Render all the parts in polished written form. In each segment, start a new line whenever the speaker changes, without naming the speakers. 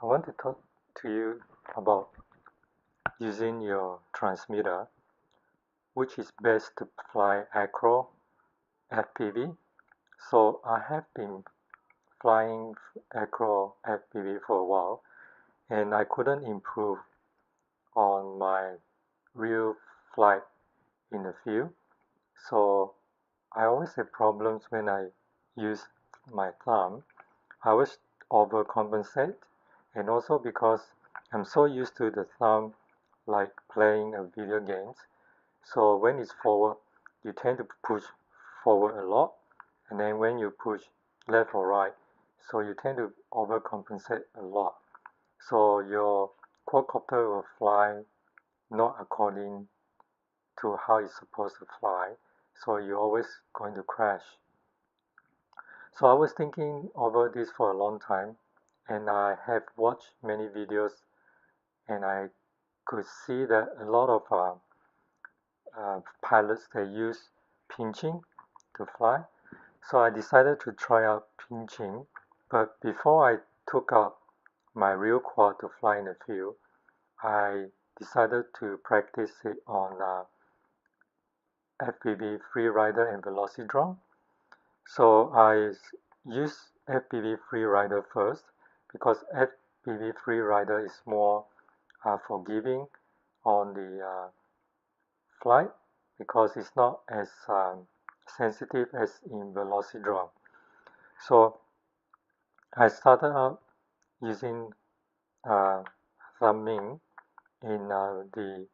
want to talk to you about using your transmitter, which is best to fly Acro FPV. So I have been flying Acro FPV for a while, and I couldn't improve on my real flight in the field. So I always have problems when I use my thumb. I always overcompensate, and also because I'm so used to the thumb like playing video games. So when it's forward, you tend to push forward a lot, and then when you push left or right, so you tend to overcompensate a lot. So your quadcopter will fly not according to how it's supposed to fly, so you're always going to crash. So I was thinking over this for a long time, and I have watched many videos, and I could see that a lot of pilots, they use pinching to fly. So I decided to try out pinching, but before I took out my real quad to fly in the field, I decided to practice it on FPV Freerider and Velocidrome. So I used FPV Freerider first because FPV Freerider is more forgiving on the flight because it's not as sensitive as in Velocidrome. So I started out using thumbing in the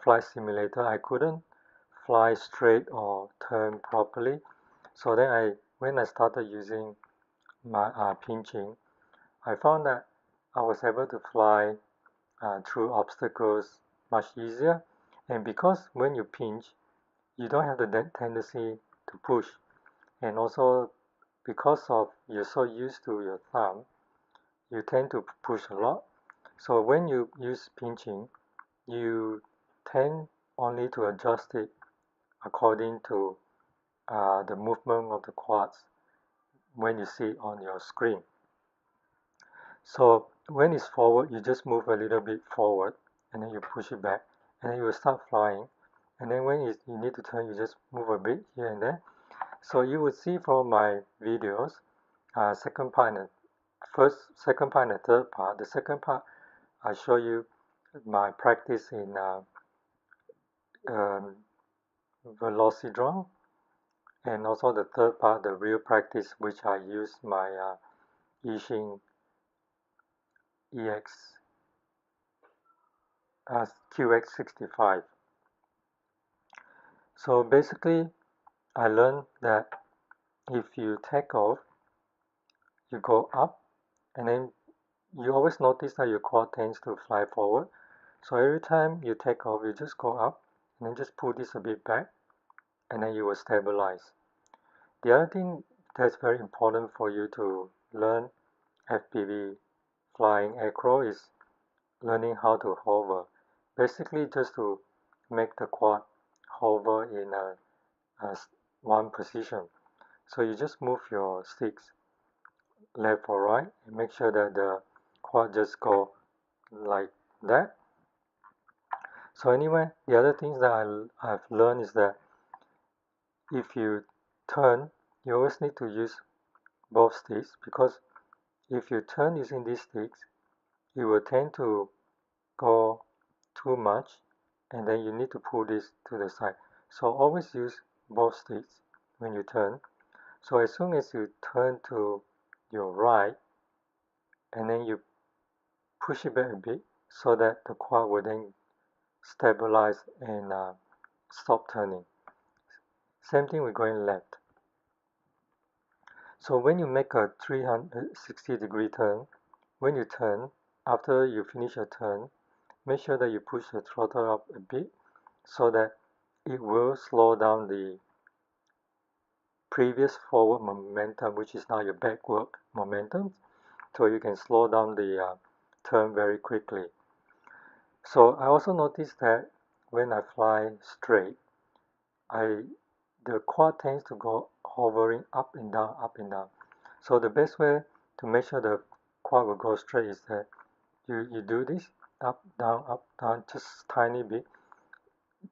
flight simulator. I couldn't fly straight or turn properly. So then when I started using my pinching, I found that I was able to fly through obstacles much easier. And because when you pinch, you don't have the tendency to push. And also because of you're so used to your thumb, you tend to push a lot. So when you use pinching, you tend only to adjust it according to the movement of the quads when you see it on your screen. So when it's forward, you just move a little bit forward, and then you push it back, and then you will start flying. And then when you need to turn, you just move a bit here and there. So you will see from my videos, second part and second part and the third part. The second part, I show you my practice in Velocidrome, and also the third part, the real practice, which I use my Eachine QX65. So basically, I learned that if you take off, you go up, and then you always notice that your quad tends to fly forward. So every time you take off, you just go up, and then just pull this a bit back, and then you will stabilize. The other thing that's very important for you to learn FPV flying acro is learning how to hover. Basically just to make the quad hover in one position. So you just move your sticks left or right and make sure that the quad just go like that. So anyway, the other things that I've learned is that if you turn, you always need to use both sticks, because if you turn using these sticks, you will tend to go too much, and then you need to pull this to the side. So always use both sticks when you turn. So as soon as you turn to your right, and then you push it back a bit so that the quad will then stabilize and stop turning. Same thing with going left. So when you make a 360-degree turn, when you turn, after you finish your turn, make sure that you push the throttle up a bit so that it will slow down the previous forward momentum, which is now your backward momentum, so you can slow down the turn very quickly. So I also noticed that when I fly straight, the quad tends to go hovering up and down, up and down. So the best way to make sure the quad will go straight is that you do this up, down, just tiny bit,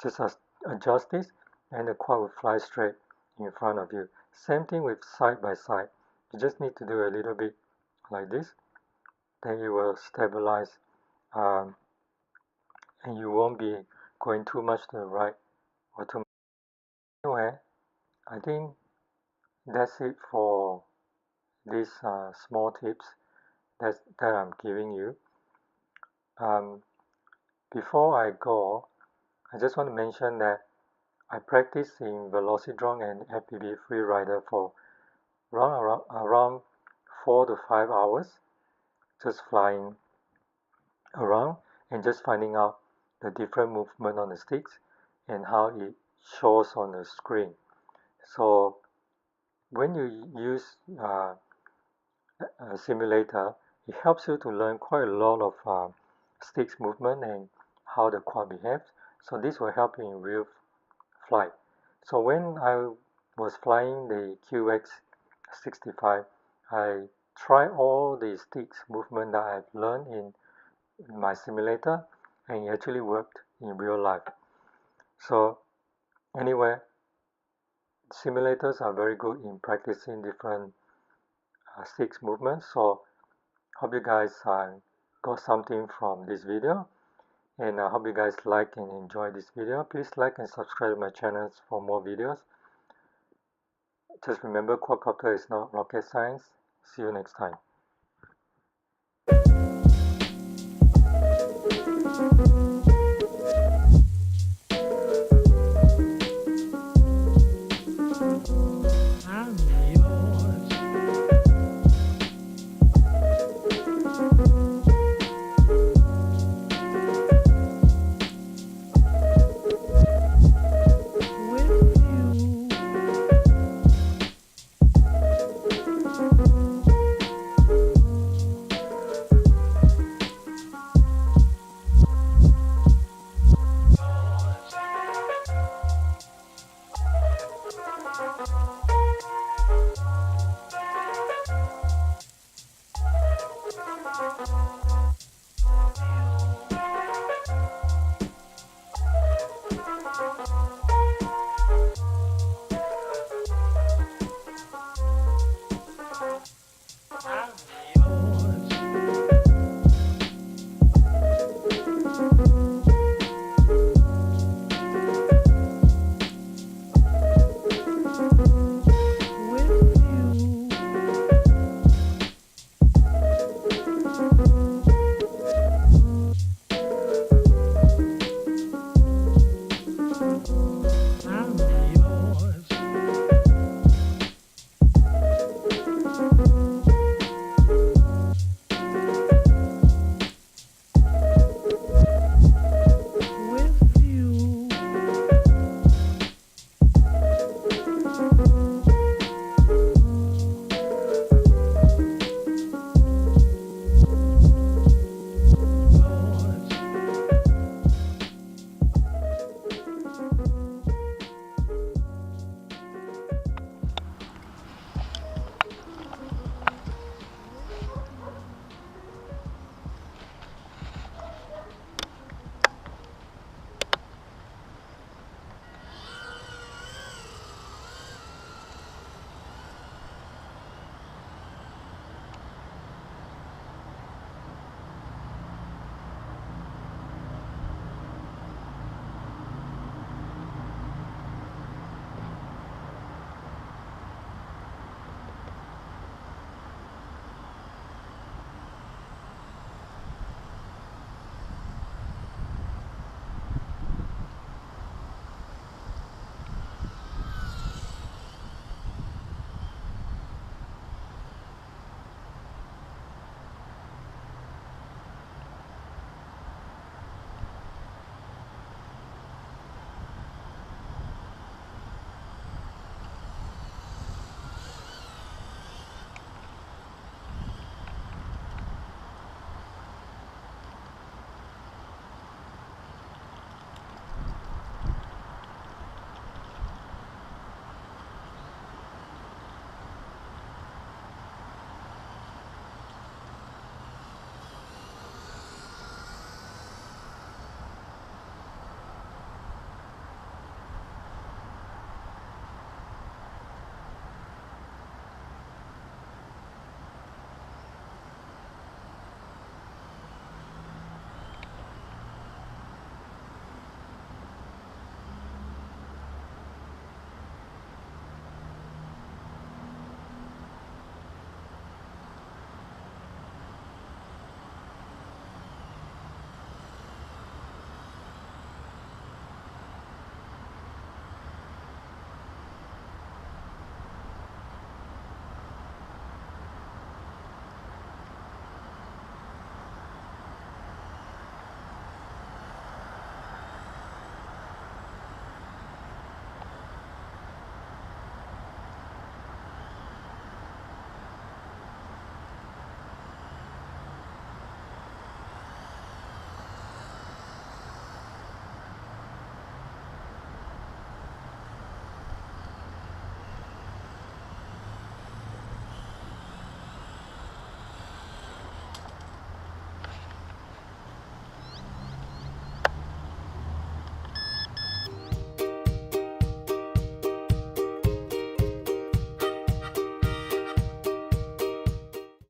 just adjust this, and the quad will fly straight in front of you. Same thing with side by side. You just need to do a little bit like this, then it will stabilize, and you won't be going too much to the right or too much. Anyway, I think that's it for these small tips that I'm giving you. Before I go, I just want to mention that I practiced in Velocidrone and FPV Freerider for around 4 to 5 hours, just flying around and just finding out the different movement on the sticks and how it shows on the screen. So when you use a simulator, it helps you to learn quite a lot of sticks movement and how the quad behaves. So this will help in real flight. So when I was flying the QX65, I tried all the sticks movement that I've learned in my simulator, and it actually worked in real life. So anyway, simulators are very good in practicing different sticks movements. So hope you guys got something from this video, and I hope you guys like and enjoy this video. Please like and subscribe to my channel for more videos. Just remember, quadcopter is not rocket science. See you next time.